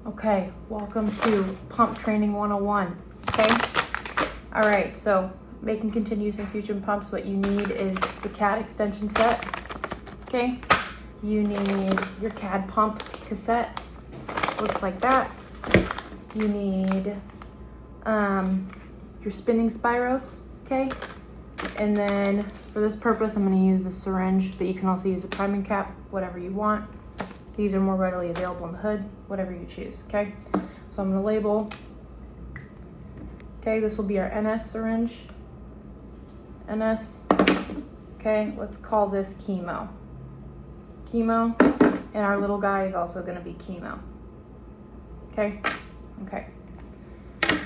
Okay, welcome to Pump Training 101, okay? All right, so making continuous infusion pumps, what you need is the CADD extension set, okay? You need your CADD pump cassette, looks like that. You need your spinning spiros, okay? And then for this purpose, I'm gonna use the syringe, but you can also use a priming cap, whatever you want. These are more readily available in the hood, whatever you choose, okay? So I'm gonna label, okay, this will be our NS syringe, NS, okay? Let's call this chemo. Chemo, and our little guy is also gonna be chemo, okay? Okay.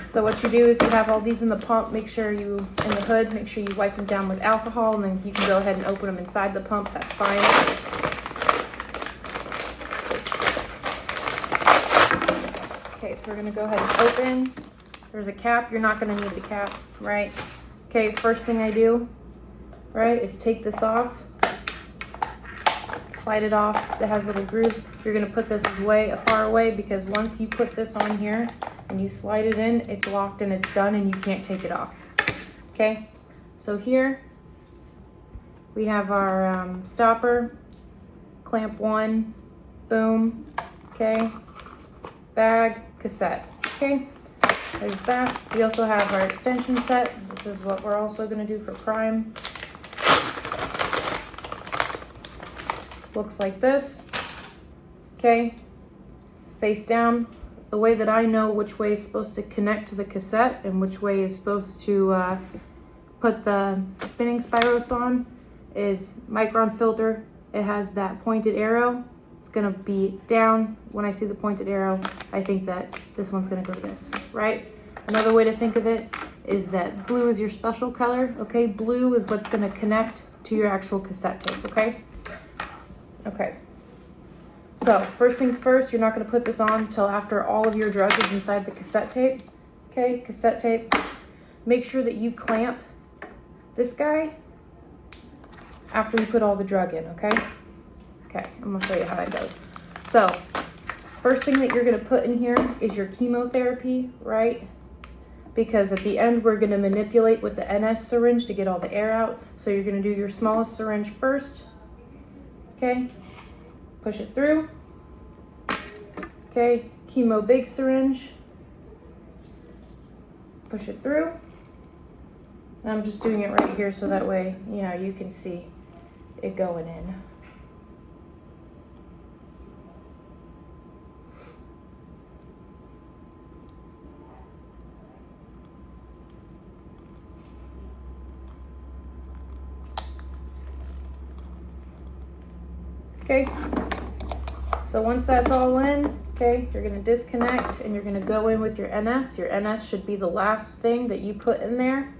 So what you do is you have all these in the pump, make sure you, in the hood, make sure you wipe them down with alcohol, and then you can go ahead and open them inside the pump, that's fine. Okay, so we're gonna go ahead and open. There's a cap, you're not gonna need the cap, right? Okay, first thing I do, right, is take this off, slide it off, that has little grooves. You're gonna put this way far away because once you put this on here and you slide it in, it's locked and it's done and you can't take it off, okay? So here, we have our stopper, clamp one, boom, okay? Bag, cassette, okay? There's that. We also have our extension set. This is what we're also gonna do for prime. Looks like this, okay? Face down. The way that I know which way is supposed to connect to the cassette and which way is supposed to put the spinning spiros on is micron filter. It has that pointed arrow. It's gonna be down. When I see the pointed arrow, I think that this one's gonna go to this, right? Another way to think of it is that blue is your special color, okay? Blue is what's gonna connect to your actual cassette tape, okay? Okay. So first things first, you're not gonna put this on until after all of your drug is inside the cassette tape, okay? Cassette tape. Make sure that you clamp this guy after you put all the drug in, okay? Okay, I'm gonna show you how that goes. So, first thing that you're gonna put in here is your chemotherapy, right? Because at the end, we're gonna manipulate with the NS syringe to get all the air out. So you're gonna do your smallest syringe first, okay? Push it through. Okay, chemo big syringe. Push it through. And I'm just doing it right here so that way, you know, you can see it going in. Okay, so once that's all in, okay, you're gonna disconnect and you're gonna go in with your NS. Your NS should be the last thing that you put in there.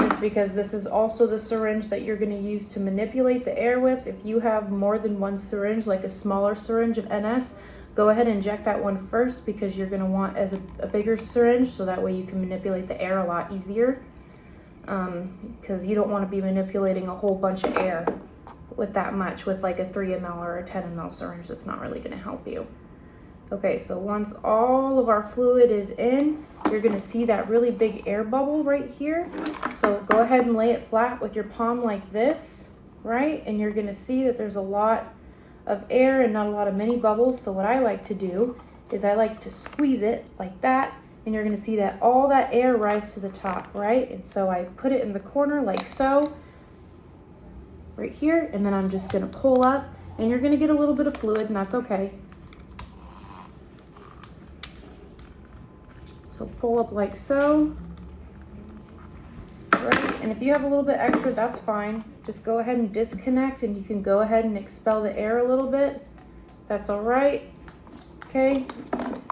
It's because this is also the syringe that you're gonna use to manipulate the air with. If you have more than one syringe, like a smaller syringe of NS, go ahead and inject that one first because you're gonna want as a bigger syringe so that way you can manipulate the air a lot easier. Because you don't wanna be manipulating a whole bunch of air with that much, with like a 3 ml or a 10 ml syringe. That's not really gonna help you. Okay, so once all of our fluid is in, you're gonna see that really big air bubble right here. So go ahead and lay it flat with your palm like this, right? And you're gonna see that there's a lot of air and not a lot of mini bubbles. So what I like to do is I like to squeeze it like that, and you're gonna see that all that air rise to the top, right? And so I put it in the corner like so, right here, and then I'm just gonna pull up, and you're gonna get a little bit of fluid, and that's okay. So pull up like so, right? And if you have a little bit extra, that's fine. Just go ahead and disconnect, and you can go ahead and expel the air a little bit. That's all right, okay?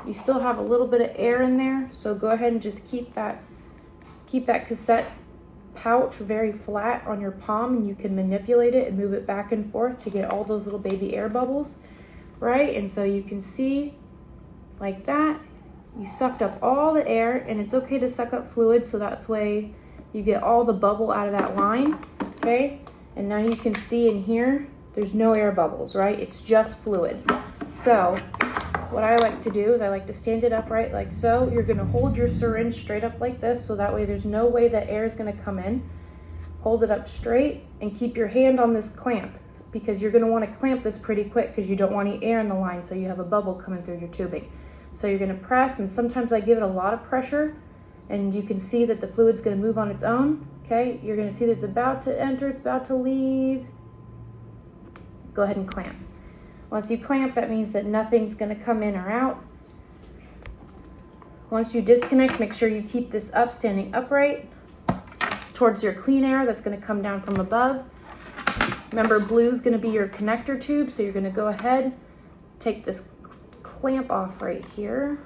You still have a little bit of air in there, so go ahead and just keep that cassette pouch very flat on your palm, and you can manipulate it and move it back and forth to get all those little baby air bubbles, right? And so you can see like that, you sucked up all the air, and it's okay to suck up fluid, so that's way you get all the bubble out of that line, okay? And now you can see in here, there's no air bubbles, right? It's just fluid. So what I like to do is I like to stand it upright like so. You're gonna hold your syringe straight up like this, so that way there's no way that air is gonna come in. Hold it up straight and keep your hand on this clamp, because you're gonna wanna clamp this pretty quick because you don't want any air in the line, so you have a bubble coming through your tubing. So you're gonna press, and sometimes I give it a lot of pressure, and you can see that the fluid's gonna move on its own, okay? You're gonna see that it's about to enter, it's about to leave. Go ahead and clamp. Once you clamp, that means that nothing's gonna come in or out. Once you disconnect, make sure you keep this up, standing upright towards your clean air that's gonna come down from above. Remember, blue is gonna be your connector tube, so you're gonna go ahead, take this clamp off right here.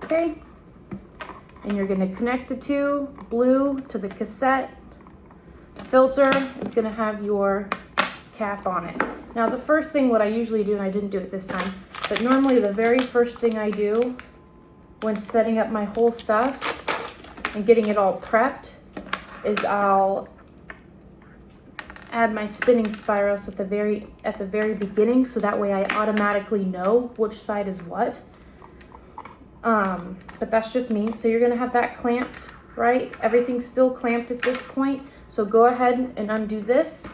Okay, and you're gonna connect the two, blue to the cassette. Filter is gonna have your cap on it. Now the first thing, what I usually do, and I didn't do it this time, but normally the very first thing I do when setting up my whole stuff and getting it all prepped is I'll add my spinning spirals at the very beginning, so that way I automatically know which side is what. But that's just me. So you're gonna have that clamped, right? Everything's still clamped at this point. So go ahead and undo this,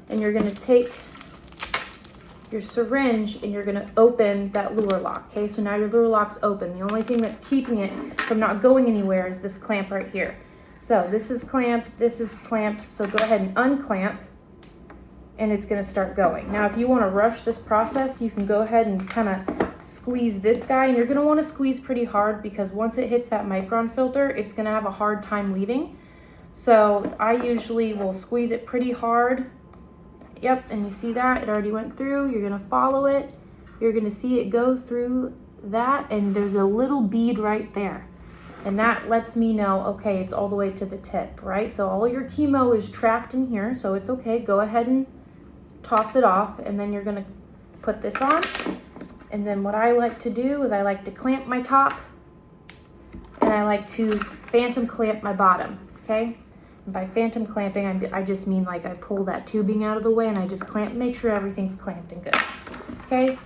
and you're gonna take your syringe and you're gonna open that lure lock, okay? So now your lure lock's open. The only thing that's keeping it from not going anywhere is this clamp right here. So this is clamped, so go ahead and unclamp, and it's gonna start going. Now, if you wanna rush this process, you can go ahead and kinda squeeze this guy, and you're gonna wanna squeeze pretty hard, because once it hits that micron filter, it's gonna have a hard time leaving. So I usually will squeeze it pretty hard. Yep, and you see that? It already went through. You're gonna follow it. You're gonna see it go through that, and there's a little bead right there. And that lets me know, okay, it's all the way to the tip, right? So all your chemo is trapped in here, so it's okay. Go ahead and toss it off, and then you're gonna put this on. And then what I like to do is I like to clamp my top, and I like to phantom clamp my bottom, okay? And by phantom clamping, I just mean like I pull that tubing out of the way and I just clamp, make sure everything's clamped and good, okay?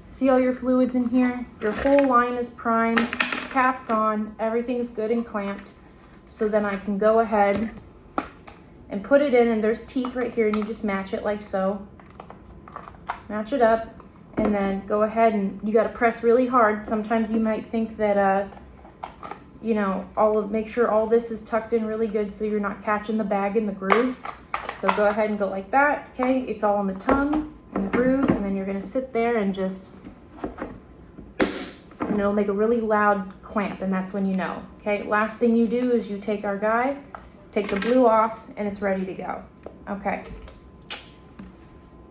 See all your fluids in here? Your whole line is primed, caps on, everything's good and clamped. So then I can go ahead and put it in, and there's teeth right here, and you just match it like so. Match it up, and then go ahead and you gotta press really hard. Sometimes you might think that, you know, make sure all this is tucked in really good so you're not catching the bag in the grooves. So go ahead and go like that, okay? It's all on the tongue and groove, and then you're gonna sit there and and it'll make a really loud clamp, and that's when you know, okay? Last thing you do is you take our guy, take the blue off, and it's ready to go, okay?